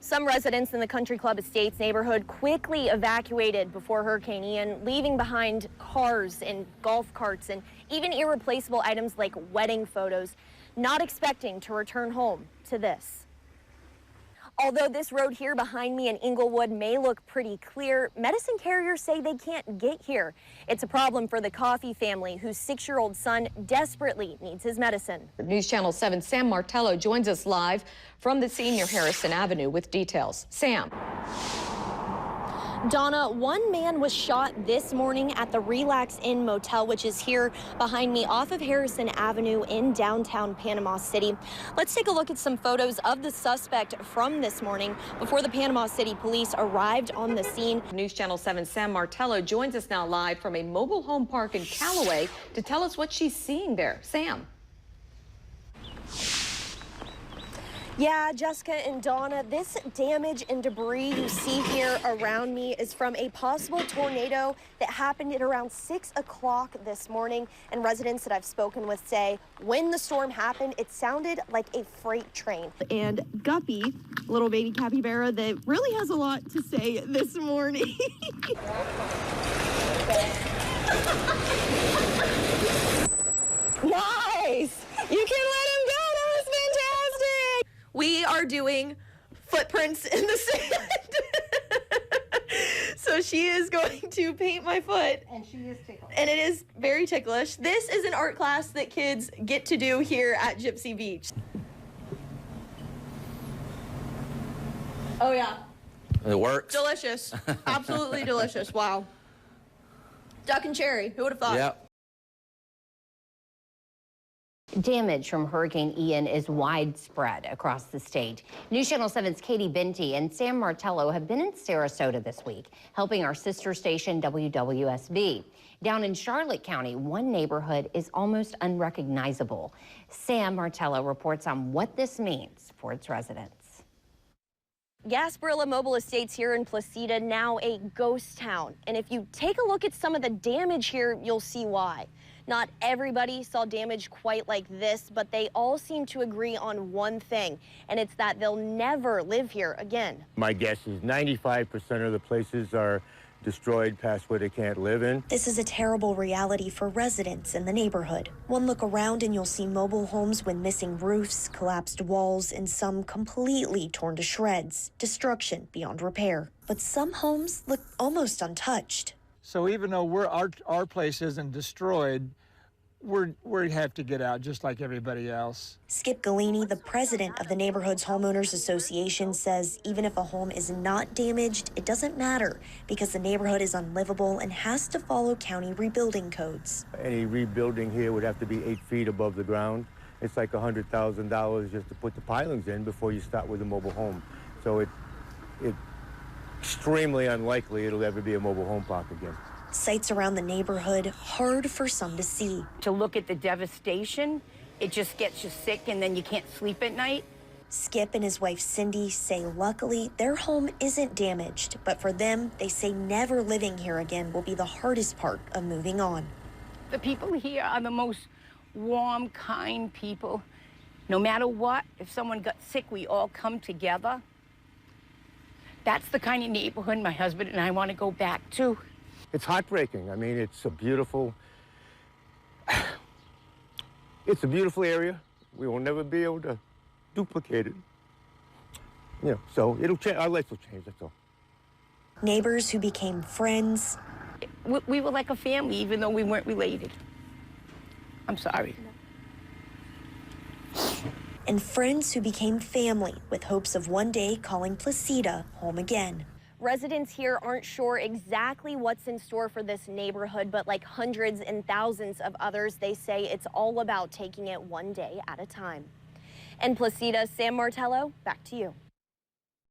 Some residents in the Country Club Estates neighborhood quickly evacuated before Hurricane Ian, leaving behind cars and golf carts and even irreplaceable items like wedding photos, not expecting to return home to this. Although this road here behind me in Inglewood may look pretty clear, medicine carriers say they can't get here. It's a problem for the Coffey family, whose 6-year-old son desperately needs his medicine. News Channel 7's Sam Martello joins us live from the scene near Harrison Avenue with details. Sam. Donna, one man was shot this morning at the Relax Inn Motel, which is here behind me off of Harrison Avenue in downtown Panama City. Let's take a look at some photos of the suspect from this morning before the Panama City police arrived on the scene. News Channel 7's Sam Martello joins us now live from a mobile home park in Callaway to tell us what she's seeing there. Sam. Yeah, Jessica and Donna, this damage and debris you see here around me is from a possible tornado that happened at around 6 o'clock this morning. And residents that I've spoken with say when the storm happened, it sounded like a freight train. And Guppy, little baby capybara that really has a lot to say this morning. Nice! You can let him go. That was fantastic. We are doing footprints in the sand. So she is going to paint my foot. And she is ticklish. And it is very ticklish. This is an art class that kids get to do here at Gypsy Beach. Oh, yeah. It works. Delicious. Absolutely delicious. Wow. Duck and cherry. Who would have thought? Yep. Damage from Hurricane Ian is widespread across the state. News Channel 7's Katie Binty and Sam Martello have been in Sarasota this week, helping our sister station WWSB. Down in Charlotte County, one neighborhood is almost unrecognizable. Sam Martello reports on what this means for its residents. Gasparilla Mobile Estates here in Placida, now a ghost town. And if you take a look at some of the damage here, you'll see why. Not everybody saw damage quite like this, but they all seem to agree on one thing, and it's that they'll never live here again. My guess is 95% of the places are destroyed past where they can't live in. This is a terrible reality for residents in the neighborhood. One look around and you'll see mobile homes with missing roofs, collapsed walls, and some completely torn to shreds. Destruction beyond repair. But some homes look almost untouched. So even though our place isn't destroyed, we have to get out just like everybody else. Skip Galini, the president of the Neighborhoods Homeowners Association, says even if a home is not damaged, it doesn't matter because the neighborhood is unlivable and has to follow county rebuilding codes. Any rebuilding here would have to be 8 feet above the ground. It's like $100,000 just to put the pilings in before you start with a mobile home. So it's extremely unlikely it'll ever be a mobile home park again. Sites around the neighborhood hard for some to see. To look at the devastation, it just gets you sick and then you can't sleep at night. Skip and his wife Cindy say luckily their home isn't damaged, but for them, they say never living here again will be the hardest part of moving on. The people here are the most warm, kind people. No matter what, if someone got sick, we all come together. That's the kind of neighborhood my husband and I want to go back to. It's heartbreaking. I mean, it's a beautiful area. We will never be able to duplicate it. You know, so it'll change. Our life will change, that's all. Neighbors who became friends. We were like a family, even though we weren't related. I'm sorry. And friends who became family with hopes of one day calling Placida home again. Residents here aren't sure exactly what's in store for this neighborhood, but like hundreds and thousands of others, they say it's all about taking it one day at a time. And Placida, Sam Martello, back to you.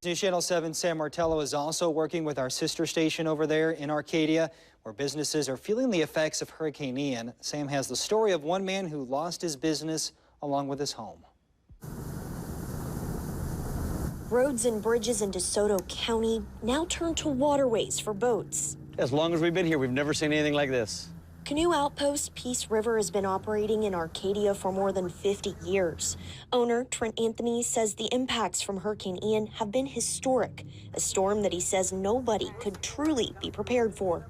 News Channel 7 Sam Martello is also working with our sister station over there in Arcadia, where businesses are feeling the effects of Hurricane Ian. Sam has the story of one man who lost his business along with his home. Roads and bridges in DeSoto County now turn to waterways for boats. As long as we've been here, we've never seen anything like this. Canoe Outpost Peace River has been operating in Arcadia for more than 50 years. Owner Trent Anthony says the impacts from Hurricane Ian have been historic, a storm that he says nobody could truly be prepared for.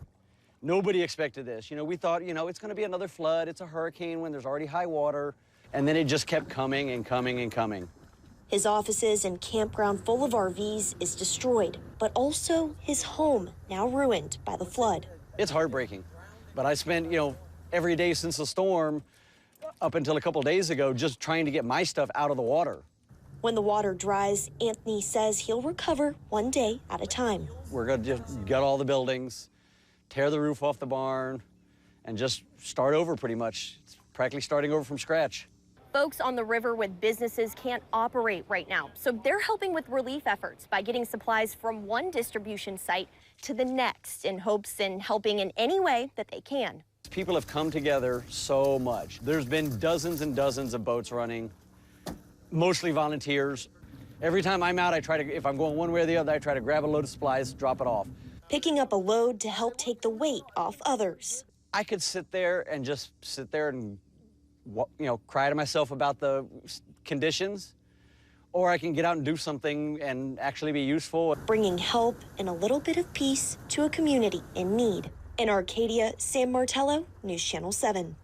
Nobody expected this. You know, we thought, it's going to be another flood. It's a hurricane when there's already high water. And then it just kept coming and coming and coming. His offices and campground full of RVs is destroyed, but also his home now ruined by the flood. It's heartbreaking. But I spent, every day since the storm up until a couple days ago just trying to get my stuff out of the water. When the water dries, Anthony says he'll recover one day at a time. We're going to just gut all the buildings, tear the roof off the barn, and just start over pretty much. It's practically starting over from scratch. Folks on the river with businesses can't operate right now, so they're helping with relief efforts by getting supplies from one distribution site to the next in hopes in helping in any way that they can. People have come together so much. There's been dozens and dozens of boats running, mostly volunteers. Every time I'm out, if I'm going one way or the other, I try to grab a load of supplies, drop it off. Picking up a load to help take the weight off others. I could sit there and cry to myself about the conditions, or I can get out and do something and actually be useful. Bringing help and a little bit of peace to a community in need. In Arcadia, Sam Martello, News Channel 7.